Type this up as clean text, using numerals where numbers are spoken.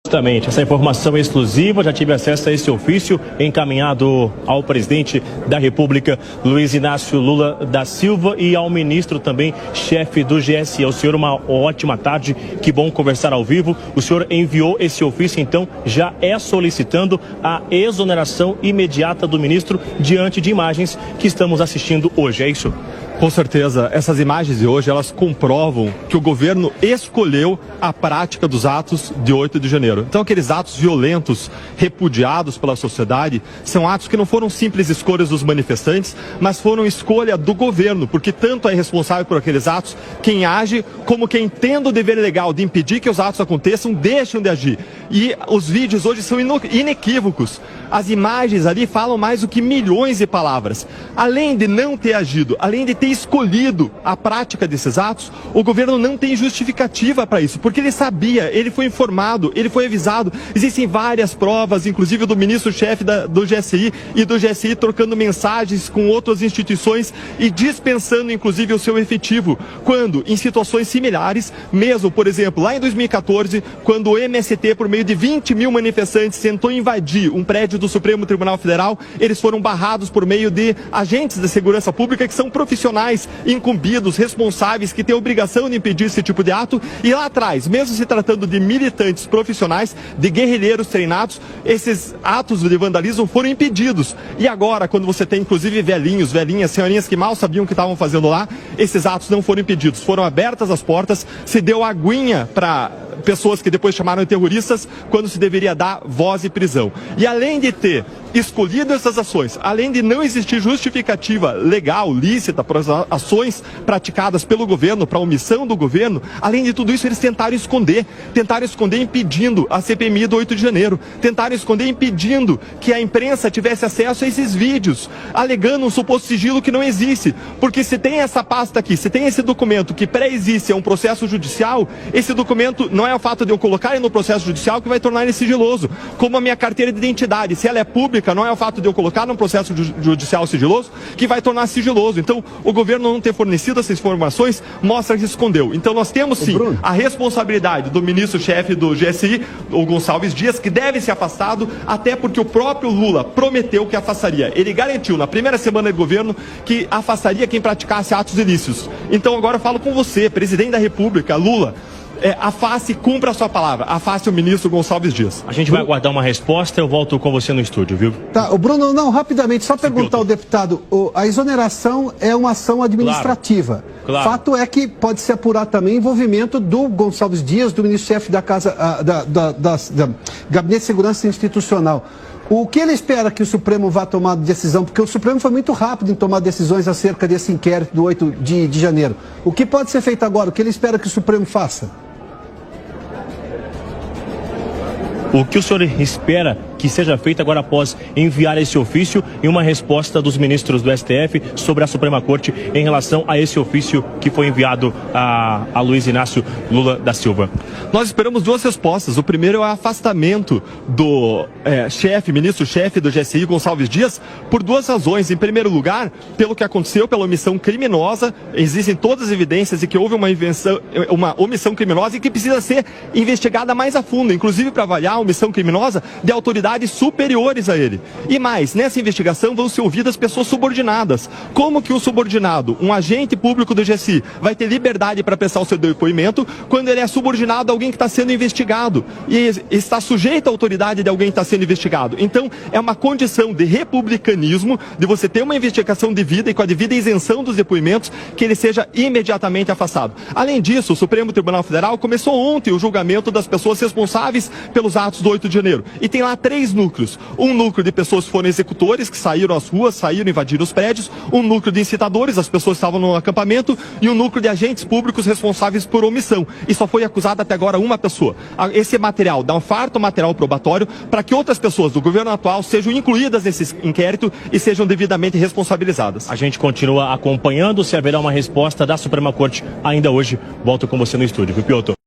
Justamente, essa informação é exclusiva, já tive acesso a esse ofício encaminhado ao presidente da República, Luiz Inácio Lula da Silva, e ao ministro também, chefe do GSI. O senhor, uma ótima tarde, que bom conversar ao vivo. O senhor enviou esse ofício, então, já é solicitando a exoneração imediata do ministro diante de imagens que estamos assistindo hoje, é isso? Com certeza, essas imagens de hoje, elas comprovam que o governo escolheu a prática dos atos de 8 de janeiro. Então, aqueles atos violentos, repudiados pela sociedade, são atos que não foram simples escolhas dos manifestantes, mas foram escolha do governo, porque tanto é responsável por aqueles atos quem age, como quem, tendo o dever legal de impedir que os atos aconteçam, deixam de agir. E os vídeos hoje são inequívocos. As imagens ali falam mais do que milhões de palavras. Além de não ter agido, além de ter escolhido a prática desses atos, o governo não tem justificativa para isso, porque ele sabia, ele foi informado, ele foi avisado. Existem várias provas, inclusive do ministro-chefe do GSI e do GSI trocando mensagens com outras instituições e dispensando, inclusive, o seu efetivo, quando, em situações similares, mesmo, por exemplo, lá em 2014, quando o MST, por meio de 20 mil manifestantes, tentou invadir um prédio do Supremo Tribunal Federal, eles foram barrados por meio de agentes da segurança pública que são profissionais incumbidos, responsáveis, que têm a obrigação de impedir esse tipo de ato. E lá atrás, mesmo se tratando de militantes profissionais, de guerrilheiros treinados, esses atos de vandalismo foram impedidos. E agora, quando você tem inclusive velhinhos, velhinhas, senhorinhas que mal sabiam o que estavam fazendo lá, esses atos não foram impedidos. Foram abertas as portas, se deu aguinha para pessoas que depois chamaram de terroristas, quando se deveria dar voz e prisão. E além de ter escolhido essas ações, além de não existir justificativa legal, lícita, para as ações praticadas pelo governo, para a omissão do governo, além de tudo isso, eles tentaram esconder impedindo a CPMI do 8 de janeiro, tentaram esconder impedindo que a imprensa tivesse acesso a esses vídeos, alegando um suposto sigilo que não existe, porque se tem essa pasta aqui, se tem esse documento que pré-existe a um processo judicial, esse documento não é o fato de eu colocar ele no processo judicial que vai tornar ele sigiloso, como a minha carteira de identidade, se ela é pública, não é o fato de eu colocar num processo judicial sigiloso que vai tornar sigiloso. Então, o governo não ter fornecido essas informações mostra que escondeu. Então, nós temos sim a responsabilidade do ministro-chefe do GSI, o Gonçalves Dias, que deve ser afastado, até porque o próprio Lula prometeu que afastaria. Ele garantiu na primeira semana de governo que afastaria quem praticasse atos ilícitos. Então, agora eu falo com você, presidente da República, Lula, afaste e cumpra a sua palavra. Afaste o ministro Gonçalves Dias. A gente vai aguardar uma resposta, eu volto com você no estúdio, viu? Tá, o Bruno, não, rapidamente, só perguntar ao deputado, a exoneração é uma ação administrativa. Claro. Fato é que pode se apurar também envolvimento do Gonçalves Dias, do ministro-chefe da Casa, da Gabinete de Segurança Institucional. O que ele espera que o Supremo vá tomar decisão? Porque o Supremo foi muito rápido em tomar decisões acerca desse inquérito do 8 de janeiro. O que pode ser feito agora? O que ele espera que o Supremo faça? O que o senhor espera que seja feito agora após enviar esse ofício e uma resposta dos ministros do STF sobre a Suprema Corte em relação a esse ofício que foi enviado a Luiz Inácio Lula da Silva? Nós esperamos duas respostas. O primeiro é o afastamento do ministro-chefe do GSI, Gonçalves Dias, por duas razões. Em primeiro lugar, pelo que aconteceu, pela omissão criminosa. Existem todas as evidências de que houve uma omissão criminosa e que precisa ser investigada mais a fundo, inclusive para avaliar a omissão criminosa de autoridades superiores a ele. E mais, nessa investigação vão ser ouvidas pessoas subordinadas. Como que um subordinado, um agente público do GSI, vai ter liberdade para prestar o seu depoimento quando ele é subordinado a alguém que está sendo investigado e está sujeito à autoridade de alguém que está sendo investigado? Então, é uma condição de republicanismo, de você ter uma investigação devida e com a devida isenção dos depoimentos, que ele seja imediatamente afastado. Além disso, o Supremo Tribunal Federal começou ontem o julgamento das pessoas responsáveis pelos atos do 8 de janeiro. E tem lá 3 núcleos. Um núcleo de pessoas que foram executores, que saíram às ruas, saíram, invadiram os prédios. Um núcleo de incitadores, as pessoas que estavam no acampamento. E um núcleo de agentes públicos responsáveis por omissão. E só foi acusada até agora uma pessoa. Esse material dá um farto material probatório para que outras pessoas do governo atual sejam incluídas nesse inquérito e sejam devidamente responsabilizadas. A gente continua acompanhando se haverá uma resposta da Suprema Corte ainda hoje. Volto com você no estúdio, viu, Piotr?